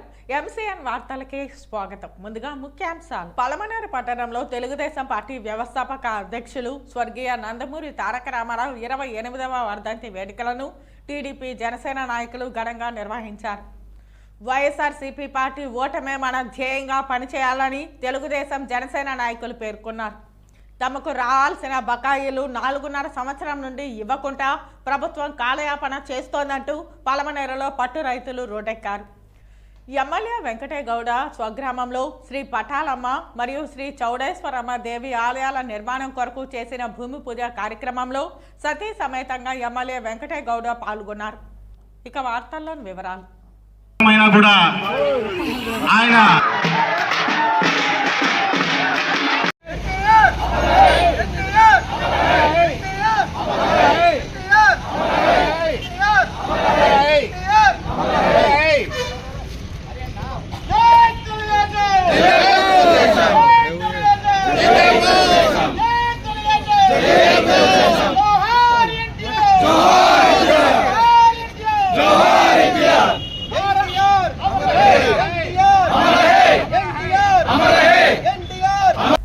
నమస్కారం. ఎంసీఎన్ వార్తలకి స్వాగతం. ముందుగా ముఖ్యాంశాలు. పలమనేరు పట్టణంలో తెలుగుదేశం పార్టీ వ్యవస్థాపక అధ్యక్షులు స్వర్గీయ నందమూరి తారక రామారావు 28వ వర్ధంతి వేడుకలను టీడీపీ జనసేన నాయకులు ఘనంగా నిర్వహించారు. వైఎస్ఆర్సీపీ పార్టీ ఓటమే మన ధ్యేయంగా పనిచేయాలని తెలుగుదేశం జనసేన నాయకులు పేర్కొన్నారు. తమకు రావాల్సిన బకాయిలు 4.5 సంవత్సరం నుండి ఇవ్వకుండా ప్రభుత్వం కాలయాపన చేస్తోందంటూ పలమనేరులో పట్టు రైతులు రోడ్డెక్కారు. ఎమ్మెల్యే వెంకటేగౌడ స్వగ్రామంలో శ్రీ పటాలమ్మ మరియు శ్రీ చౌడేశ్వరమ్మ దేవి ఆలయాల నిర్మాణం కొరకు చేసిన భూమి పూజ కార్యక్రమంలో సతీ సమేతంగా ఎమ్మెల్యే వెంకటేగౌడ పాల్గొన్నారు. ఇక వార్తల్లోని వివరాలు.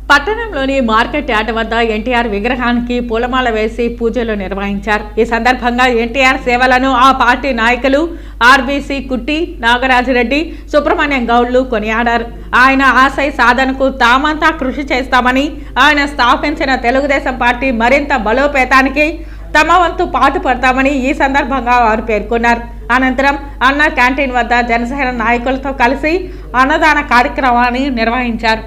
పట్టణంలోని మార్కెట్ యార్డ్ వద్ద ఎన్టీఆర్ విగ్రహానికి పూలమాల వేసి పూజలు నిర్వహించారు. ఈ సందర్భంగా ఎన్టీఆర్ సేవలను ఆ పార్టీ నాయకులు ఆర్బీసీ కుట్టి, నాగరాజరెడ్డి, సుబ్రహ్మణ్యం గౌడ్లు కొనియాడారు. ఆయన ఆశయ సాధనకు తామంతా కృషి చేస్తామని, ఆయన స్థాపించిన తెలుగుదేశం పార్టీ మరింత బలోపేతానికి తమ వంతు పాటుపడతామని ఈ సందర్భంగా వారు పేర్కొన్నారు. అనంతరం అన్న క్యాంటీన్ వద్ద జనసేన నాయకులతో కలిసి అన్నదాన కార్యక్రమాన్ని నిర్వహించారు.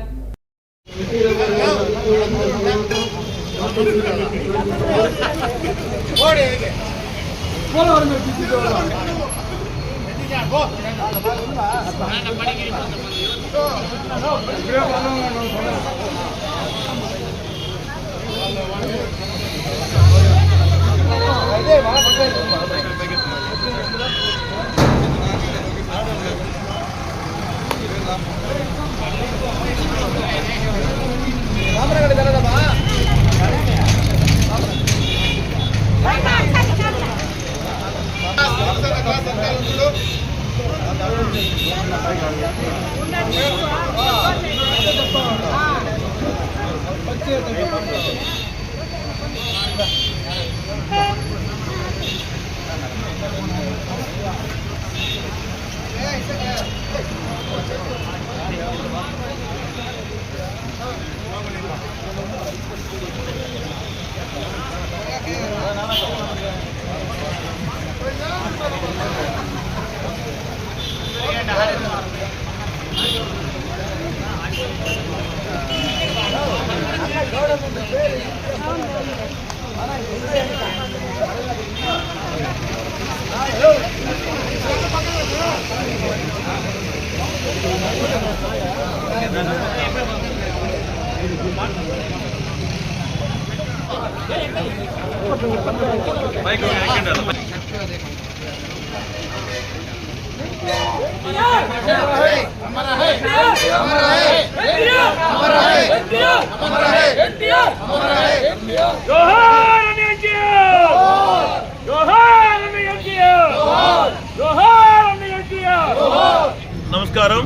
నమస్కారం.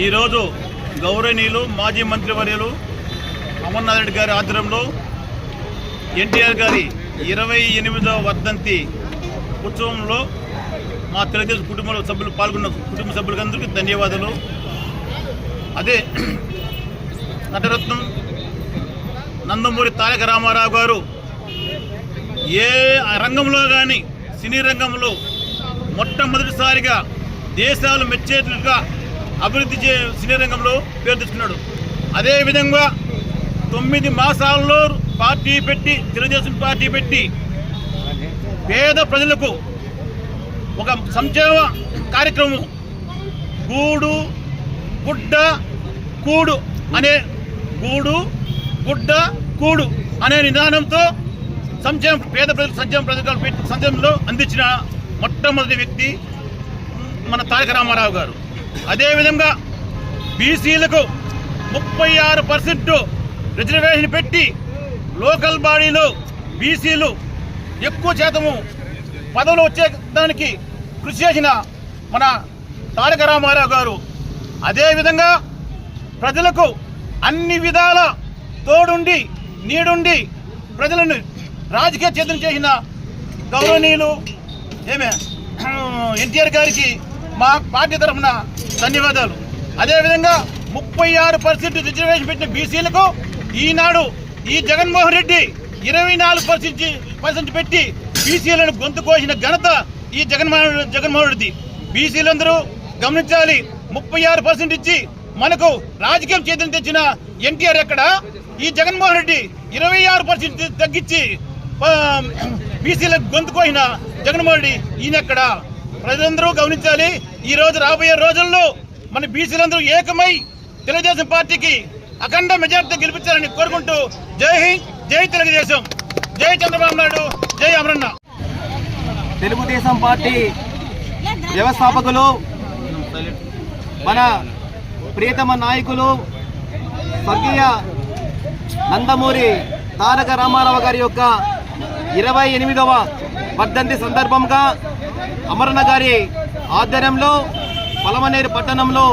ఈరోజు గౌరవనీయులు మాజీ మంత్రివర్యులు అమర్నాథ్ రెడ్డి గారి ఆధ్వర్యంలో ఎన్టీఆర్ గారి 28వ వర్ధంతి ఉత్సవంలో మా తెలుగుదేశం కుటుంబ సభ్యులు పాల్గొన్న కుటుంబ సభ్యులందరికీ ధన్యవాదాలు. అదే నటరత్నం నందమూరి తారక రామారావు గారు ఏ రంగంలో కానీ సినీ రంగంలో మొట్టమొదటిసారిగా దేశాలు మెచ్చేట్లుగా అభివృద్ధి సినీ రంగంలో పేరు తెచ్చుకున్నాడు. అదేవిధంగా 9 మాసాల్లో పార్టీ పెట్టి తెలుగుదేశం పార్టీ పెట్టి పేద ప్రజలకు ఒక సంక్షేమ కార్యక్రమం గూడు గుడ్డ కూడు అనే నిదానంతో పేద ప్రజలకు సంక్షేమ పథకాలు పెట్టి సంక్షేమంలో అందించిన మొట్టమొదటి వ్యక్తి మన తారక రామారావు గారు. అదేవిధంగా బీసీలకు 36% రిజర్వేషన్ పెట్టి లోకల్ బాడీలో బీసీలు ఎక్కువ శాతము పదవులు వచ్చేదానికి కృషి చేసిన మన తారక రామారావు గారు. అదేవిధంగా ప్రజలకు అన్ని విధాల తోడుండి నీడుండి ప్రజలను రాజకీయ చేతన చేసిన గౌరవనీయులు ఎన్టీఆర్ గారికి మా పార్టీ తరఫున ధన్యవాదాలు. అదేవిధంగా 36% రిజర్వేషన్ పెట్టిన బీసీలకు ఈనాడు ఈ జగన్మోహన్ రెడ్డి 24% పెట్టి బీసీలను గొంతు కోసిన ఘనత ఈ జగన్మోహన్ రెడ్డి. బీసీలందరూ గమనించాలి. 36% ఇచ్చి మనకు రాజకీయం చేతులు తెచ్చిన ఎన్టీఆర్ ఎక్కడ? ఈ జగన్మోహన్ రెడ్డి 26% తగ్గించి బీసీలకు గొంతు కోసిన జగన్మోహన్ రెడ్డి ఈయనెక్కడ? ప్రజలందరూ గమనించాలి. ఈ రోజు రాబోయే రోజుల్లో మన బీసీలందరూ ఏకమై తెలుగుదేశం పార్టీకి అఖండ మెజార్టీ గెలిపించాలని కోరుకుంటూ జై హింద్, జై తెలుగుదేశం, జై చంద్రబాబు నాయుడు, జై అమరన్న. తెలుగుదేశం పార్టీ వ్యవస్థాపకులు మన ప్రియతమ నాయకులు స్వర్గీయ నందమూరి తారక రామారావు గారి యొక్క 28వ వర్ధంతి సందర్భంగా అమరన్న గారి ఆధ్వర్యంలో పలమనేరు పట్టణంలో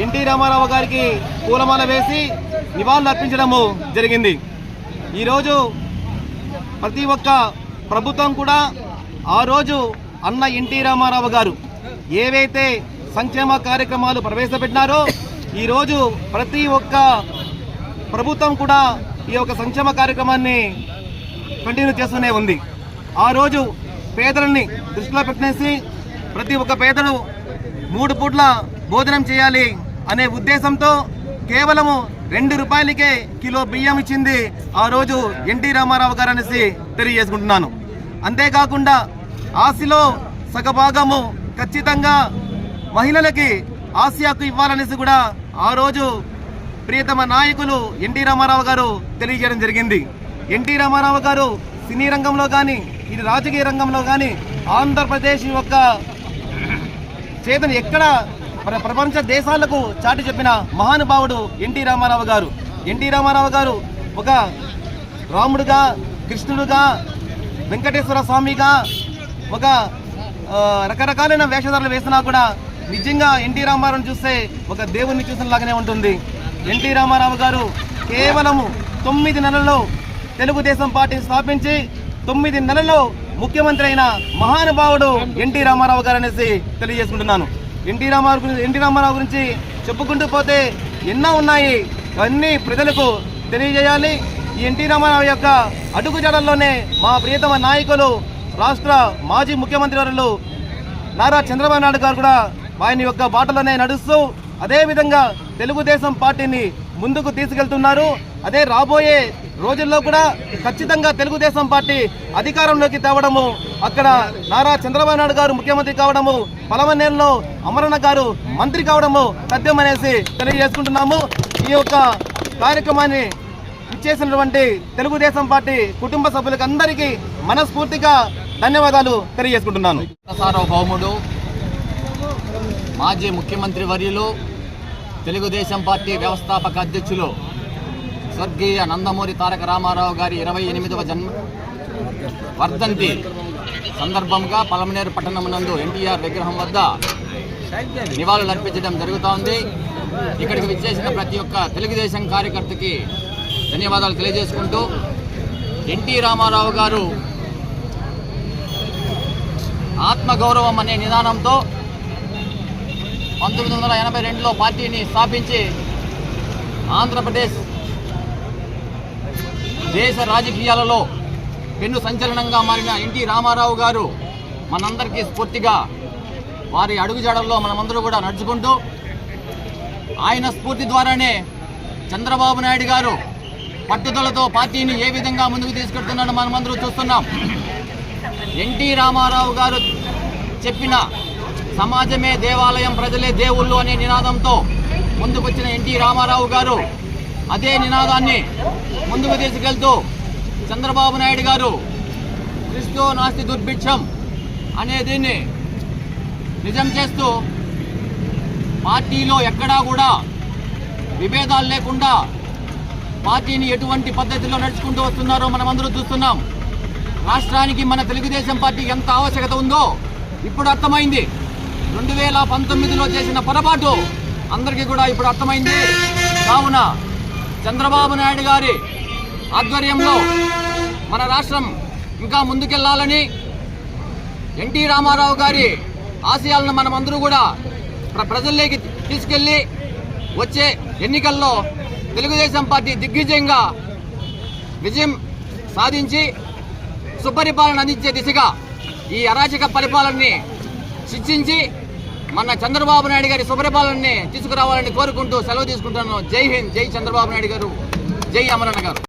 ఎన్టీ రామారావు గారికి పూలమాల వేసి నివాళులు అర్పించడము జరిగింది. ఈరోజు ప్రతి ఒక్క ప్రభుత్వం కూడా ఆ రోజు అన్న ఎన్టీ రామారావు గారు ఏవైతే సంక్షేమ కార్యక్రమాలు ప్రవేశపెట్టినారో ఈరోజు ప్రతి ఒక్క ప్రభుత్వం కూడా ఈ యొక్క సంక్షేమ కార్యక్రమాన్ని కంటిన్యూ చేస్తూనే ఉంది. ఆ రోజు పేదలని దృష్టిలో పెట్టేసి ప్రతి ఒక్క పేదలు 3 పూట్ల భోజనం చేయాలి అనే ఉద్దేశంతో కేవలము 2 రూపాయలకే కిలో బియ్యం ఇచ్చింది ఆ రోజు ఎన్టీ రామారావు గారు అనేసి తెలియజేసుకుంటున్నాను. అంతేకాకుండా ఆస్తిలో సగభాగము ఖచ్చితంగా మహిళలకి ఆస్తి హక్కు ఇవ్వాలనేసి కూడా ఆ రోజు ప్రియతమ నాయకులు ఎన్టీ రామారావు గారు తెలియజేయడం జరిగింది. ఎన్టీ రామారావు గారు సినీ రంగంలో కానీ ఇది రాజకీయ రంగంలో కానీ ఆంధ్రప్రదేశ్ యొక్క చేతను ఎక్కడ ప్రపంచ దేశాలకు చాటి చెప్పిన మహానుభావుడు ఎన్టీ రామారావు గారు. ఎన్టీ రామారావు గారు ఒక రాముడుగా, కృష్ణుడుగా, వెంకటేశ్వర స్వామిగా ఒక రకరకాలైన వేషధారులు వేసినా కూడా నిజంగా ఎన్టీ రామారావుని చూస్తే ఒక దేవుణ్ణి చూసినలాగానే ఉంటుంది. ఎన్టీ రామారావు గారు కేవలము 9 నెలల్లో తెలుగుదేశం పార్టీని స్థాపించి 9 నెలల్లో ముఖ్యమంత్రి అయిన మహానుభావుడు ఎన్టీ రామారావు గారు అనేసి తెలియజేసుకుంటున్నాను. ఎన్టీ రామారావు గురించి చెప్పుకుంటూ పోతే ఎన్నో ఉన్నాయి, అన్నీ ప్రజలకు తెలియజేయాలి. ఈ ఎన్టీ రామారావు యొక్క అడుగుజాడల్లోనే మా ప్రియతమ నాయకులు రాష్ట్ర మాజీ ముఖ్యమంత్రి వర్యులు నారా చంద్రబాబు నాయుడు గారు కూడా ఆయన యొక్క బాటలోనే నడుస్తూ అదేవిధంగా తెలుగుదేశం పార్టీని ముందుకు తీసుకెళ్తున్నారు. అదే రాబోయే రోజుల్లో కూడా ఖచ్చితంగా తెలుగుదేశం పార్టీ అధికారంలోకి తేవడము, అక్కడ నారా చంద్రబాబు నాయుడు గారు ముఖ్యమంత్రి కావడము, పలమనేరులో అమరన్న గారు మంత్రి కావడము సత్యమనేసి తెలియజేసుకుంటున్నాము. ఈ యొక్క కార్యక్రమాన్ని ఇచ్చేసినటువంటి తెలుగుదేశం పార్టీ కుటుంబ సభ్యులకు అందరికీ మనస్ఫూర్తిగా ధన్యవాదాలు తెలియజేసుకుంటున్నాను. సార్వభౌముడు మాజీ ముఖ్యమంత్రి వర్యులు తెలుగుదేశం పార్టీ వ్యవస్థాపక అధ్యక్షులు స్వర్గీయ నందమూరి తారక రామారావు గారి 28వ వర్ధంతి సందర్భంగా పలమనేరు పట్టణం నందు ఎన్టీఆర్ విగ్రహం వద్ద నివాళులు అర్పించడం జరుగుతోంది. ఇక్కడికి విచ్చేసిన ప్రతి ఒక్క తెలుగుదేశం కార్యకర్తకి ధన్యవాదాలు తెలియజేసుకుంటూ ఎన్టీ రామారావు గారు ఆత్మగౌరవం అనే నిదానంతో 1982లో పార్టీని స్థాపించి ఆంధ్రప్రదేశ్ దేశ రాజకీయాలలో పెను సంచలనంగా మారిన ఎన్టీ రామారావు గారు మనందరికీ స్ఫూర్తిగా వారి అడుగుజాడల్లో మనమందరూ కూడా నడుచుకుంటూ ఆయన స్ఫూర్తి ద్వారానే చంద్రబాబు నాయుడు గారు పట్టుదలతో పార్టీని ఏ విధంగా ముందుకు తీసుకెళ్తున్నాడో మనమందరూ చూస్తున్నాం. ఎన్టీ రామారావు గారు చెప్పిన సమాజమే దేవాలయం, ప్రజలే దేవుళ్ళు అనే నినాదంతో ముందుకొచ్చిన ఎన్టీ రామారావు గారు అదే నినాదాన్ని ముందుకు తీసుకెళ్తూ చంద్రబాబు నాయుడు గారు క్రిస్టో నాస్తి దుర్భిక్షం అనే దీన్ని నిజం చేస్తూ పార్టీలో ఎక్కడా కూడా విభేదాలు లేకుండా పార్టీని ఎటువంటి పద్ధతిలో నడుచుకుంటూ వస్తున్నారో మనమందరూ చూస్తున్నాం. రాష్ట్రానికి మన తెలుగుదేశం పార్టీ ఎంత ఆవశ్యకత ఉందో ఇప్పుడు అర్థమైంది. 2019లో చేసిన పొరపాటు అందరికీ కూడా ఇప్పుడు అర్థమైంది. కావున చంద్రబాబు నాయుడు గారి ఆధ్వర్యంలో మన రాష్ట్రం ఇంకా ముందుకెళ్లాలని, ఎన్టీ రామారావు గారి ఆశయాలను మనమందరూ కూడా ప్రజల్లోకి తీసుకెళ్లి వచ్చే ఎన్నికల్లో తెలుగుదేశం పార్టీ దిగ్విజయంగా విజయం సాధించి సుపరిపాలన అందించే దిశగా ఈ అరాచక పరిపాలనని శిక్షించి మన చంద్రబాబు నాయుడు గారి సుపరిపాలనని తీసుకురావాలని కోరుకుంటూ సెలవు తీసుకుంటాను. జై హింద్, జై చంద్రబాబు నాయుడు గారు, జై అమరన్న గారు.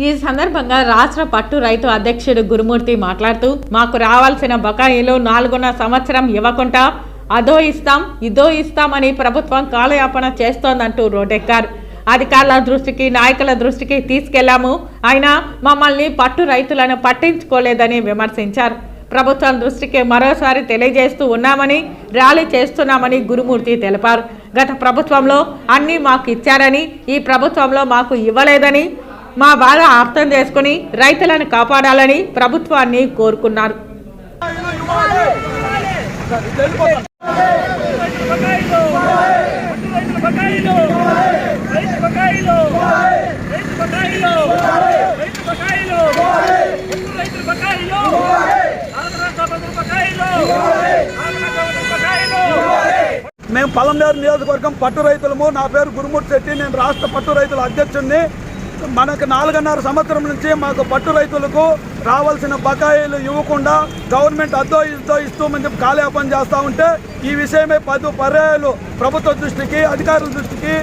ఈ సందర్భంగా రాష్ట్ర పట్టు రైతు అధ్యక్షుడు గురుమూర్తి మాట్లాడుతూ, మాకు రావాల్సిన బకాయిలు 4 సంవత్సరం ఇవ్వకుండా అదో ఇస్తాం ఇదో ఇస్తామని ప్రభుత్వం కాలయాపన చేస్తోందంటూ రోడ్డెక్కారు. అధికారుల దృష్టికి, నాయకుల దృష్టికి తీసుకెళ్లాము, అయినా మమ్మల్ని పట్టు రైతులను పట్టించుకోలేదని విమర్శించారు. ప్రభుత్వం దృష్టికి మరోసారి తెలియజేస్తూ ఉన్నామని, ర్యాలీ చేస్తున్నామని గురుమూర్తి తెలిపారు. గత ప్రభుత్వంలో అన్నీ మాకు ఇచ్చారని, ఈ ప్రభుత్వంలో మాకు ఇవ్వలేదని, మా బాధ అర్థం చేసుకుని రైతులను కాపాడాలని ప్రభుత్వాన్ని కోరుకున్నారు. మేము పలంనేరు నియోజకవర్గం పట్టు రైతులము. నా పేరు గురుమూర్తి శెట్టి, నేను రాష్ట్ర పట్టు రైతుల అధ్యక్షుడిని. మనకు 4.5 సంవత్సరం నుంచి మాకు పట్టు రైతులకు రావాల్సిన బకాయిలు ఇవ్వకుండా గవర్నమెంట్ అద్దో ఇద్దో ఇస్తూమని చెప్పి కాలయాపన చేస్తూ ఉంటే ఈ విషయమే 10 పర్యాయాలు ప్రభుత్వ దృష్టికి, అధికారుల దృష్టికి,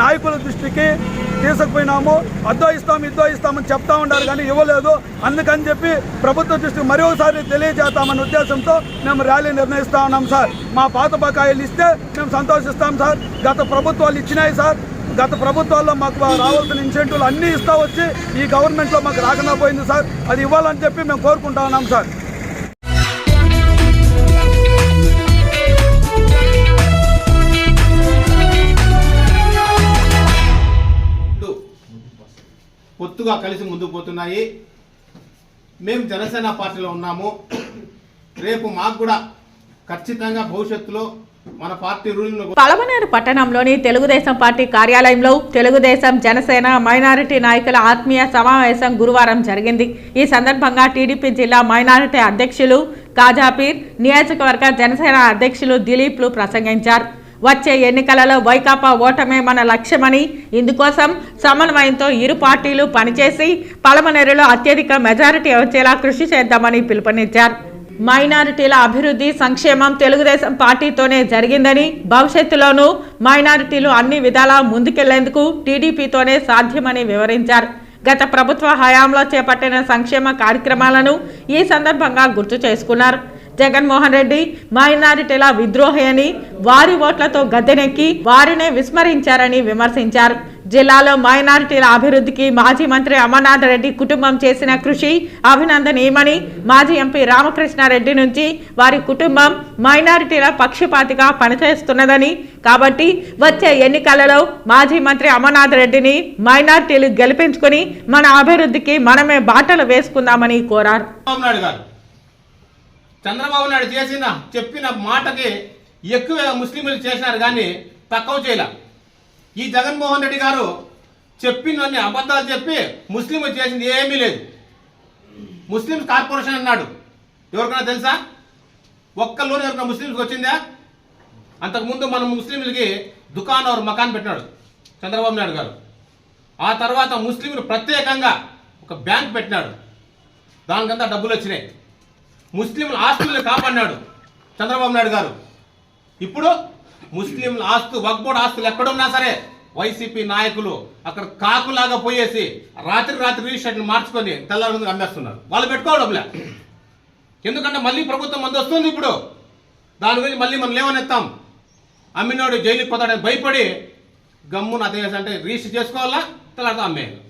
నాయకుల దృష్టికి తీసుకుపోయినాము. అద్దో ఇస్తాం ఇద్దో ఇస్తామని చెప్తా ఉన్నారు కానీ ఇవ్వలేదు. అందుకని చెప్పి ప్రభుత్వ దృష్టికి మరొకసారి తెలియజేస్తామనే ఉద్దేశంతో మేము ర్యాలీ నిర్ణయిస్తా ఉన్నాం సార్. మా పాత బకాయిలు ఇస్తే మేము సంతోషిస్తాం సార్. గత ప్రభుత్వాలు ఇచ్చినాయి సార్. గత ప్రభుత్వాల్లో మాకు రావాల్సిన ఇన్సెంటివ్లు అన్నీ ఇస్తా వచ్చి ఈ గవర్నమెంట్లో మాకు రాకుండా పోయింది సార్. అది ఇవ్వాలని చెప్పి మేము కోరుకుంటా ఉన్నాం సార్. పొత్తుగా కలిసి ముందుకు పోతున్నాయి. మేము జనసేన పార్టీలో ఉన్నాము. రేపు మాకు కూడా ఖచ్చితంగా భవిష్యత్తులో మన పార్టీ రూల్ను. పలమనేరు పట్టణంలోని తెలుగుదేశం పార్టీ కార్యాలయంలో తెలుగుదేశం, జనసేన, మైనారిటీ నాయకుల ఆత్మీయ సమావేశం గురువారం జరిగింది. ఈ సందర్భంగా టీడీపీ జిల్లా మైనారిటీ అధ్యక్షులు కాజాపీర్, నియోజకవర్గ జనసేన అధ్యక్షులు దిలీప్లు ప్రసంగించారు. వచ్చే ఎన్నికలలో వైకాపా ఓటమే మన లక్ష్యమని, ఇందుకోసం సమన్వయంతో ఇరు పార్టీలు పనిచేసి పలమనేరులో అత్యధిక మెజారిటీ వచ్చేలా కృషి చేద్దామని పిలుపునిచ్చారు. మైనారిటీల అభివృద్ధి, సంక్షేమం తెలుగుదేశం పార్టీతోనే జరిగిందని, భవిష్యత్తులోనూ మైనారిటీలు అన్ని విధాలా ముందుకెళ్లేందుకు టీడీపీతోనే సాధ్యమని వివరించారు. గత ప్రభుత్వ హయాంలో చేపట్టిన సంక్షేమ కార్యక్రమాలను ఈ సందర్భంగా గుర్తు చేసుకున్నారు. జగన్మోహన్ రెడ్డి మైనారిటీల విద్రోహి అని, వారి ఓట్లతో గద్దెనెక్కి వారినే విస్మరించారని విమర్శించారు. జిల్లాలో మైనారిటీల అభివృద్ధికి మాజీ మంత్రి అమర్నాథ్ రెడ్డి కుటుంబం చేసిన కృషి అభినందనీయమని, మాజీ ఎంపీ రామకృష్ణారెడ్డి నుంచి వారి కుటుంబం మైనారిటీల పక్షపాతిగా పనిచేస్తున్నదని, కాబట్టి వచ్చే ఎన్నికలలో మాజీ మంత్రి అమర్నాథ్ రెడ్డిని మైనారిటీలు గెలిపించుకుని మన అభివృద్ధికి మనమే బాటలు వేసుకుందామని కోరారు. చంద్రబాబు నాయుడు చెప్పిన మాటకి ఎక్కువ ముస్లింలు చేసినారు కానీ తక్కువ చేయలే. ఈ జగన్మోహన్ రెడ్డి గారు చెప్పినన్ని అబద్ధాలు చెప్పి ముస్లింలు చేసింది ఏమీ లేదు. ముస్లిం కార్పొరేషన్ అన్నాడు, ఎవరికైనా తెలుసా? ఒక్క లోన్ ఎవరికైనా ముస్లింస్కి వచ్చిందా? అంతకుముందు మనం ముస్లింలకి దుకాన్ और మకాన్ పెట్టినాడు చంద్రబాబు నాయుడు గారు. ఆ తర్వాత ముస్లింలు ప్రత్యేకంగా ఒక బ్యాంక్ పెట్టినాడు, దానికంతా డబ్బులు వచ్చినాయి. ముస్లింల ఆస్తుల్ని కాపాడినాడు చంద్రబాబు నాయుడు గారు. ఇప్పుడు ముస్లింల వక్ఫ్ బోర్డు ఆస్తులు ఎక్కడున్నా సరే వైసీపీ నాయకులు అక్కడ కాకులాగా పోయేసి రాత్రి రిజిస్ట్రేషన్ మార్చుకొని తెల్లారి అమ్మేస్తున్నారు. వాళ్ళు పెట్టుకోవడంలే, ఎందుకంటే మళ్ళీ ప్రభుత్వం మంది వస్తుంది. ఇప్పుడు దాని గురించి మళ్ళీ మనం లేవనెత్తాం. అమ్మినోడు జైలుకి పోతాడని భయపడి గమ్మున అంటే రిజిస్టర్ చేసుకోవాలా, తెల్లారితో అమ్మేయాలి.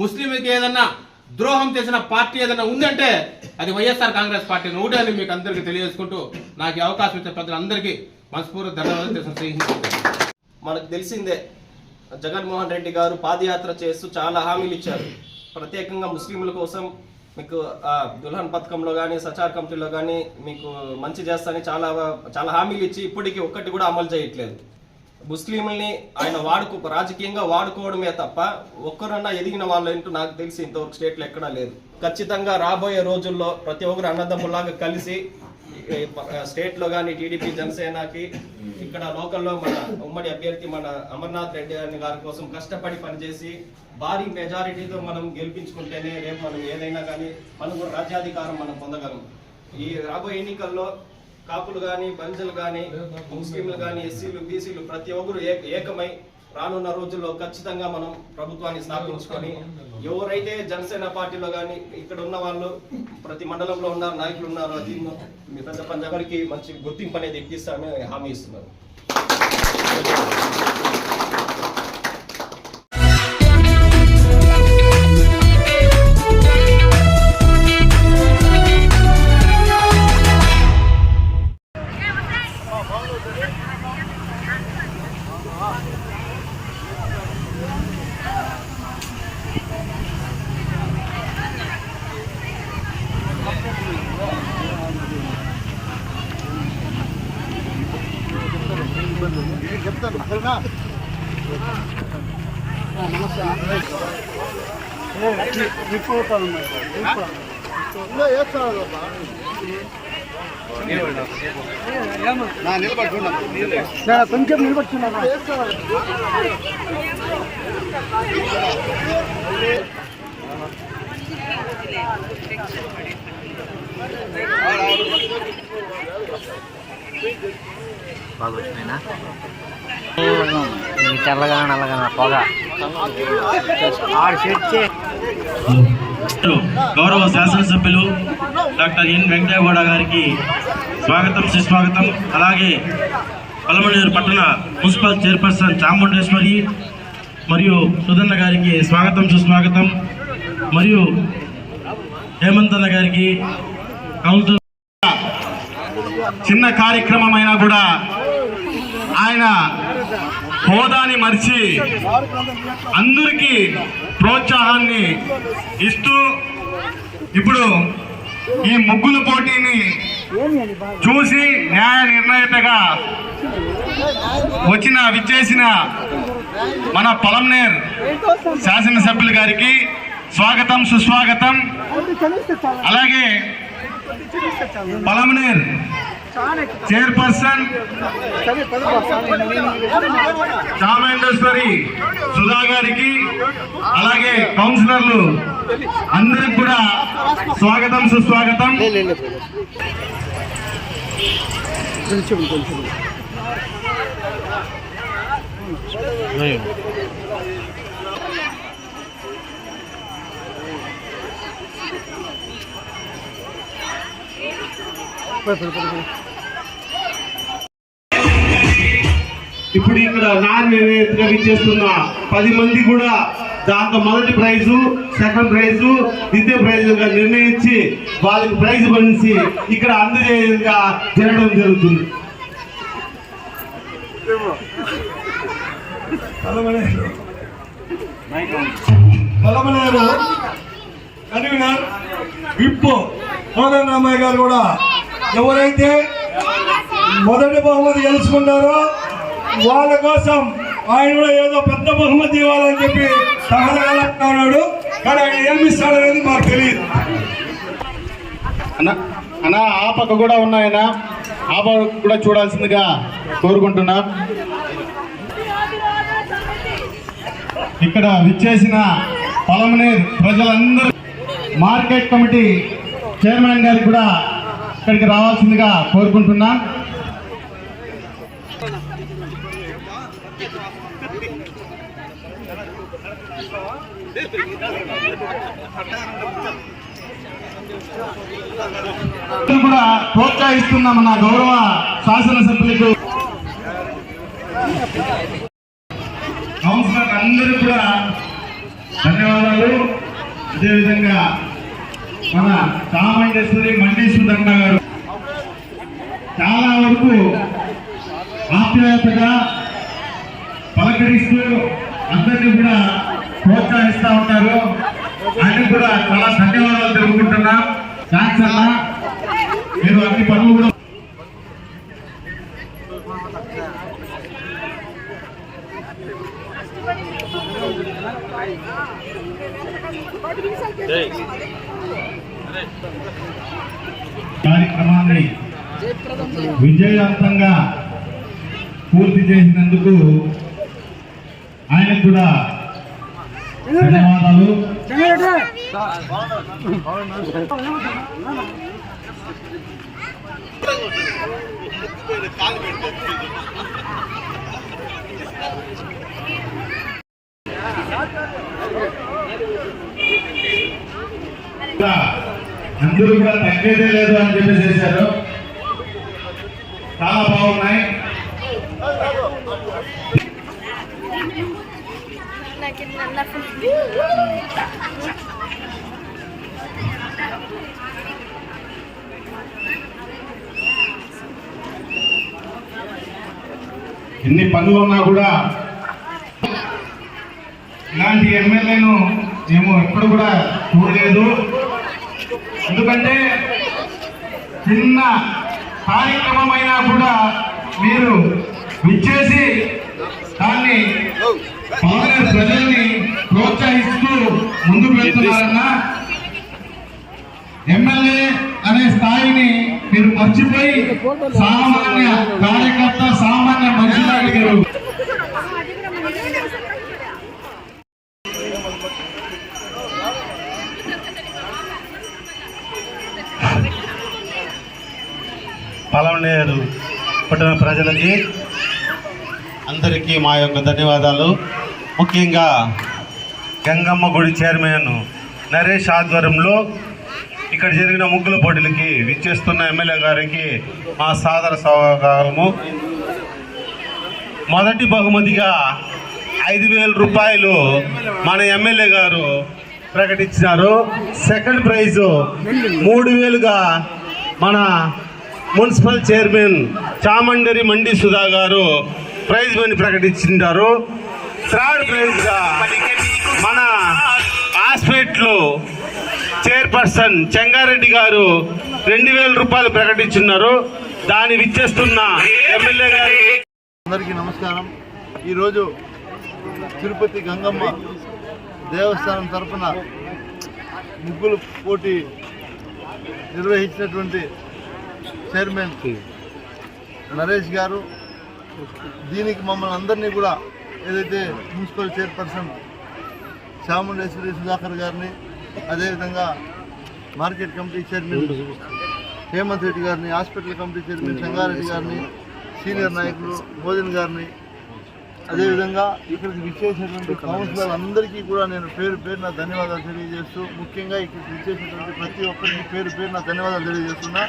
ముస్లింకి ఏదన్నా ద్రోహం చేసిన పార్టీ ఏదైనా ఉందంటే అది వైఎస్ఆర్ కాంగ్రెస్ పార్టీ ఒకటే అని మీకు అందరికీ తెలియజేసుకుంటూ నాకు ఈ అవకాశం ఇచ్చే ప్రజలందరికీ మనస్ఫూర్తి ధన్యవాదాలు. మనకు తెలిసిందే, జగన్మోహన్ రెడ్డి గారు పాదయాత్ర చేస్తూ చాలా హామీలు ఇచ్చారు. ప్రత్యేకంగా ముస్లింల కోసం మీకు దుల్హన్ పథకంలో కానీ సచార్ కమిటీలో కానీ మీకు మంచి చేస్తానని చాలా హామీలు ఇచ్చి ఇప్పటికీ ఒక్కటి కూడా అమలు చేయట్లేదు. ముస్లింల్ని ఆయన రాజకీయంగా వాడుకోవడమే తప్ప ఒక్కరన్నా ఎదిగిన వాళ్ళు ఏంటో నాకు తెలిసి ఇంతవరకు స్టేట్లో ఎక్కడా లేదు. ఖచ్చితంగా రాబోయే రోజుల్లో ప్రతి ఒక్కరు అన్నదమ్ములాగా కలిసి స్టేట్లో కానీ టీడీపీ జనసేనకి ఇక్కడ లోకల్లో మన ఉమ్మడి అభ్యర్థి మన అమర్నాథ్ రెడ్డి గారి కోసం కష్టపడి పనిచేసి భారీ మెజారిటీతో మనం గెలిపించుకుంటేనే రేపు మనం ఏదైనా కానీ మనం కూడా రాజ్యాధికారం మనం పొందగలం. ఈ రాబోయే ఎన్నికల్లో కాపులు కానీ బలిజలు కానీ ముస్లింలు కానీ ఎస్సీలు బీసీలు ప్రతి ఒక్కరు ఏకమై రానున్న రోజుల్లో ఖచ్చితంగా మనం ప్రభుత్వాన్ని స్థాపించుకొని ఎవరైతే జనసేన పార్టీలో కానీ ఇక్కడ ఉన్న వాళ్ళు ప్రతి మండలంలో ఉన్నారు, నాయకులు ఉన్నారు, అది మీ పెద్ద పంజాబర్కి మంచి గుర్తింపు అనేది ఎక్కిస్తామని హామీ ఇస్తున్నారు. కొంచెం నిలబడుతున్నా తెల్లగా నల్లగా పొగ గౌరవ శాసనసభ్యులు డాక్టర్ ఎన్ వెంకయ్యగౌడ గారికి స్వాగతం సుస్వాగతం. అలాగే పలమనేరు పట్టణ మున్సిపల్ చైర్పర్సన్ చాముండేశ్వరి మరియు సుధన్న గారికి స్వాగతం సుస్వాగతం. మరియు హేమంత్ అన్న గారికి కౌన్సిలర్. చిన్న కార్యక్రమం అయినా కూడా ఆయన హోదాని మరిచి అందరికీ ప్రోత్సాహాన్ని ఇస్తూ ఇప్పుడు ఈ ముగ్గుల పోటీని చూసి న్యాయ నిర్ణేతగా విచ్చేసిన మన పలమనేర్ శాసనసభ్యులు గారికి స్వాగతం సుస్వాగతం. అలాగే పలమనేర్ చైర్పర్సన్ చామేండేశ్వరి సుధా గారికి, అలాగే కౌన్సిలర్లు అందరికి కూడా స్వాగతం సుస్వాగతం. ఇప్పుడు ఇక్కడ నాణ్యతగా విచ్చేస్తున్న 10 మంది కూడా దాంట్లో మొదటి ప్రైజు, సెకండ్ ప్రైజు, ద్వితీయ ప్రైజుగా నిర్ణయించి వాళ్ళకి ప్రైజ్ పంచి ఇక్కడ అందజేయగా జరగడం జరుగుతుంది. పలమనేరు కన్వీనర్ విప్ మోహన్ రామయ్య గారు కూడా ఎవరైతే మొదటి బహుమతి గెలుచుకుంటారో వాళ్ళ కోసం ఆయన కూడా ఏదో పెద్ద బహుమతి ఇవ్వాలని చెప్పి సహజంగా ఉన్నాడు. కానీ ఆయన ఏమిస్తాడనేది మాకు తెలియదు. అన్న ఆ పక్క కూడా ఉన్నాయన, ఆ పక్క కూడా చూడాల్సిందిగా కోరుకుంటున్నాం. ఇక్కడ విచ్చేసిన పలమనేరు ప్రజలందరూ మార్కెట్ కమిటీ చైర్మన్ గారికి కూడా ఇక్కడికి రావాల్సిందిగా కోరుకుంటున్నాం. కూడా ప్రోత్సహిస్తున్నాం నా గౌరవ శాసనసభ్యులకు, కౌన్సిలర్ అందరూ కూడా ధన్యవాదాలు. అదేవిధంగా మన చామండేశ్వరి మండి సుధన్న గారు చాలా వరకు ఆప్యాయతగా పలకరిస్తూ అందరినీ కూడా ప్రోత్సహిస్తూ ఉంటారు. ఆయన కూడా చాలా ధన్యవాదాలు తెలుపుకుంటున్నాం. థ్యాంక్స్ అన్న, మీరు అన్ని పనులు కూడా కార్యక్రమాన్ని విజయవంతంగా పూర్తి చేసినందుకు ఆయనకు కూడా ధన్యవాదాలు. అందరూ కూడా తగ్గేదే లేదు అని చెప్పి చేశారు. చాలా బాగున్నాయి. ఎన్ని పనులు ఉన్నా కూడా ఇలాంటి ఎమ్మెల్యేను మేము ఎప్పుడు కూడా చూడలేదు. ఎందుకంటే చిన్న కార్యక్రమం అయినా కూడా మీరు విచ్చేసి దాన్ని ప్రజల్ని ప్రోత్సహిస్తూ ముందుకు వెళ్తున్నారన్నా. ఎమ్మెల్యే అనే స్థాయిని మీరు మర్చిపోయి సామాన్య కార్యకర్త, సామాన్య మనుషులు అడిగారు. పలమనేరు పట్టణ ప్రజలకి అందరికీ మా యొక్క ధన్యవాదాలు. ముఖ్యంగా గంగమ్మ గుడి చైర్మన్ నరేష్ ఆధ్వర్యంలో ఇక్కడ జరిగిన ముగ్గుల పోటీలకి విచ్చేస్తున్న ఎమ్మెల్యే గారికి మా సాదర స్వాగతము. మొదటి బహుమతిగా 5,000 రూపాయలు మన ఎమ్మెల్యే గారు ప్రకటించినారు. సెకండ్ ప్రైజు 3,000గా మన మున్సిపల్ చైర్మన్ చామండేరి మండి సుధా గారు ప్రైజ్ మనీ ప్రకటించారు. థర్డ్ ప్రైజ్ గా మన హాస్పిటల్ చైర్పర్సన్ చెంగారెడ్డి గారు 2,000 రూపాయలు ప్రకటించున్నారు. దాన్ని విచ్చేస్తున్న ఎమ్మెల్యే గారు అందరికీ నమస్కారం. ఈరోజు తిరుపతి గంగమ్మ దేవస్థానం తరఫున ముగ్గుల పోటీ నిర్వహించినటువంటి చైర్మన్ నరేష్ గారు, దీనికి మమ్మల్ని అందరినీ కూడా ఏదైతే మున్సిపల్ చైర్పర్సన్ చాముండేశ్వరి సుధాకర్ గారిని, అదేవిధంగా market committee chairman Hemanth Reddy గారిని, హాస్పిటల్ కమిటీ చైర్మన్ సంగారెడ్డి గారిని, సీనియర్ నాయకులు మోదన్ గారిని, అదేవిధంగా ఇక్కడికి విచ్చేసినటువంటి కౌన్సిలర్ అందరికీ కూడా నేను పేరు పేరున ధన్యవాదాలు తెలియజేస్తూ, ముఖ్యంగా ఇక్కడికి విచ్చేసినటువంటి ప్రతి ఒక్కరికి పేరు పేరున ధన్యవాదాలు తెలియజేస్తున్నా.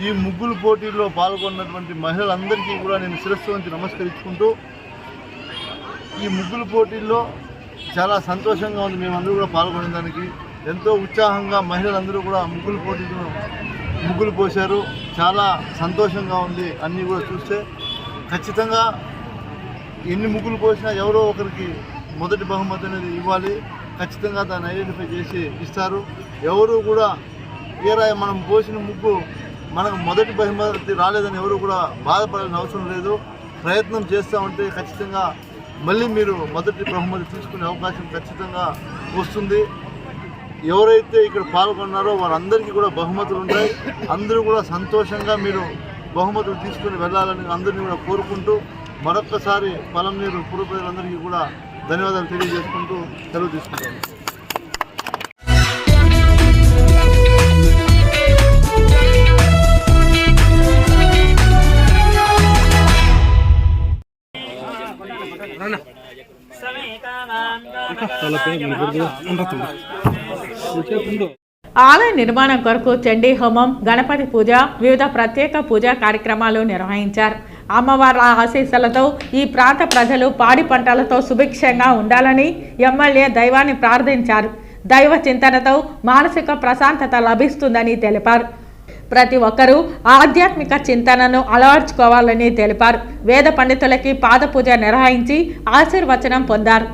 ఈ ముగ్గులు పోటీల్లో పాల్గొన్నటువంటి మహిళలందరికీ కూడా నేను శిరస్సు వంచి నమస్కరించుకుంటూ, ఈ ముగ్గులు పోటీల్లో చాలా సంతోషంగా ఉంది. మేమందరూ కూడా పాల్గొనే దానికి ఎంతో ఉత్సాహంగా మహిళలందరూ కూడా ముగ్గులు పోశారు. చాలా సంతోషంగా ఉంది. అన్నీ కూడా చూస్తే ఖచ్చితంగా ఎన్ని ముగ్గులు పోసినా ఎవరో ఒకరికి మొదటి బహుమతి అనేది ఇవ్వాలి. ఖచ్చితంగా దాన్ని ఐడెంటిఫై చేసి ఇస్తారు. ఎవరు కూడా మనం పోసిన ముగ్గు మనకు మొదటి బహుమతి రాలేదని ఎవరు కూడా బాధపడాల్సిన అవసరం లేదు. ప్రయత్నం చేస్తూ ఉంటే ఖచ్చితంగా మళ్ళీ మీరు మొదటి బహుమతి తీసుకునే అవకాశం ఖచ్చితంగా వస్తుంది. ఎవరైతే ఇక్కడ పాల్గొన్నారో వారందరికీ కూడా బహుమతులు ఉంటాయి. అందరూ కూడా సంతోషంగా మీరు బహుమతులు తీసుకుని వెళ్ళాలని అందరినీ కూడా కోరుకుంటూ, మరొక్కసారి పలంనేరు పుర ప్రజలందరికీ కూడా ధన్యవాదాలు తెలియజేసుకుంటూ సెలవు తీసుకుంటాను. ఆలయ నిర్మాణం కొరకు చండీ హోమం, గణపతి పూజ, వివిధ ప్రత్యేక పూజా కార్యక్రమాలు నిర్వహించారు. అమ్మవార్ల ఆశీస్సులతో ఈ ప్రాంత ప్రజలు పాడి పంటలతో సుభిక్షంగా ఉండాలని ఎమ్మెల్యే దైవాన్ని ప్రార్థించారు. దైవ చింతనతో మానసిక ప్రశాంతత లభిస్తుందని తెలిపారు. ప్రతి ఒక్కరూ ఆధ్యాత్మిక చింతనను అలవర్చుకోవాలని తెలిపారు. వేద పండితులకి పాద పూజ నిర్వహించి ఆశీర్వచనం పొందారు.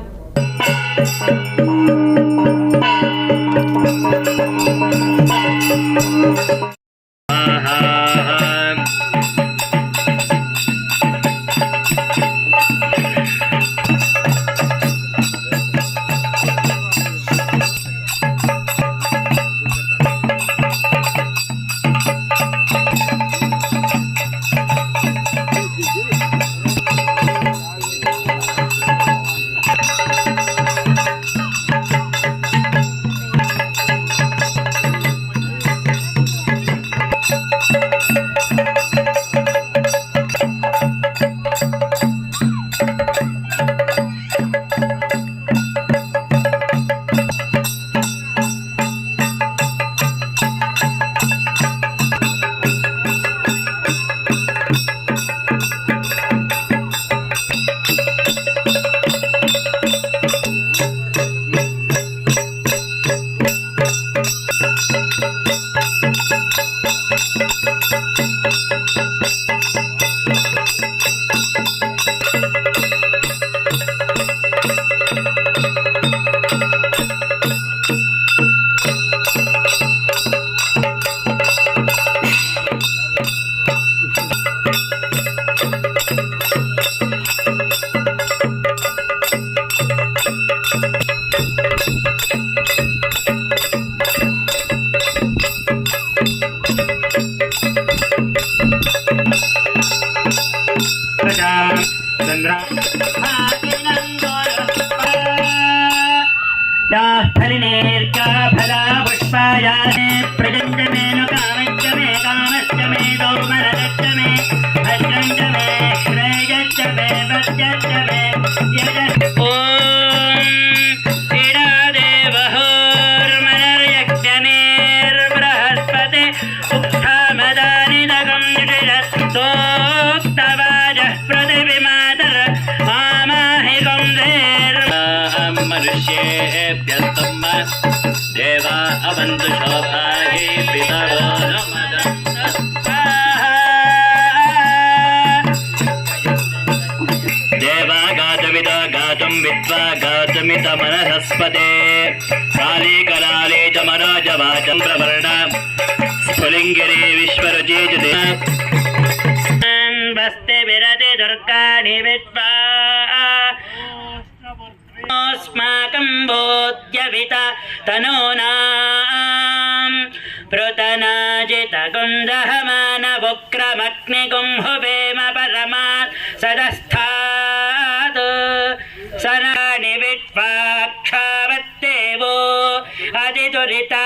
देवा अवन्तु शोभाये पितरो देवा गातमिदा गातुं विद्वा गातमित मनहस्पते काली कराले च मनोजवाचं प्रवर्ण स्फुलिङ्गिरे विश्वरुचि वस्ते विरति दुर्गाणि विद्वा अस्माकं बोध्यविता तनूनां पृतनाजितगुन्दहमानवुक्रमग्निगुंहुवेम परमात् सदस्थात् सनानि विट्वाक्षावत्तेवो अतिदुरिता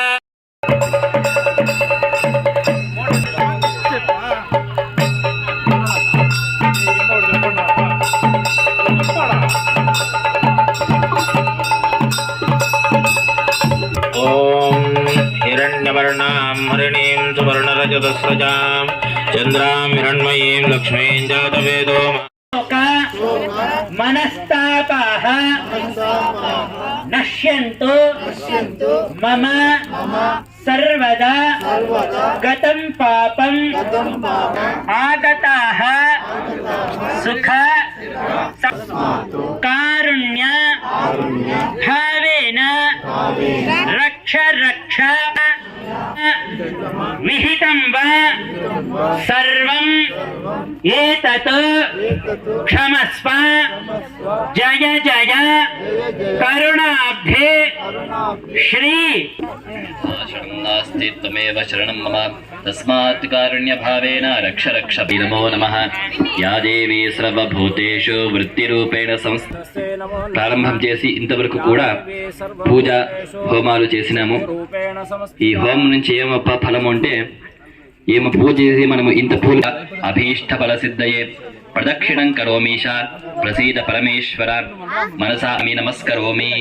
हिरण्यवर्णां हरिणीं हिरण्मयीं सुवर्णरजतस्रजां चन्द्रां हिरण्मयीं लक्ष्मीं जातवेदो मनस्तापाः नश्यन्तु मम सर्वदा गतं पापं आगताः सुख कारुण्य भावेन रक्ष रक्ष विहितं वा सर्वं एतत् क्षमस्व जय जय करुणाब्धे श्री नास्ति त्वमेव शरणं मम तस्मात् कारुण्यभावेन रक्ष रक्ष नमो नमः या देवी सर्वभूतेषु వృత్తిరూపేణ ప్రారంభం చేసి ఇంతవరకు కూడా పూజ హోమాలు చేసినాము. ఈ హోమం నుంచి ఏమప్ప ఫలం అంటే ఏమో పూజ చేసి మనము ఇంత పూల అభీష్ట ఫల సిద్ధయే ప్రదక్షిణం కరోమీశ ప్రసీద పరమేశ్వర మనసా మీ నమస్కరోమి.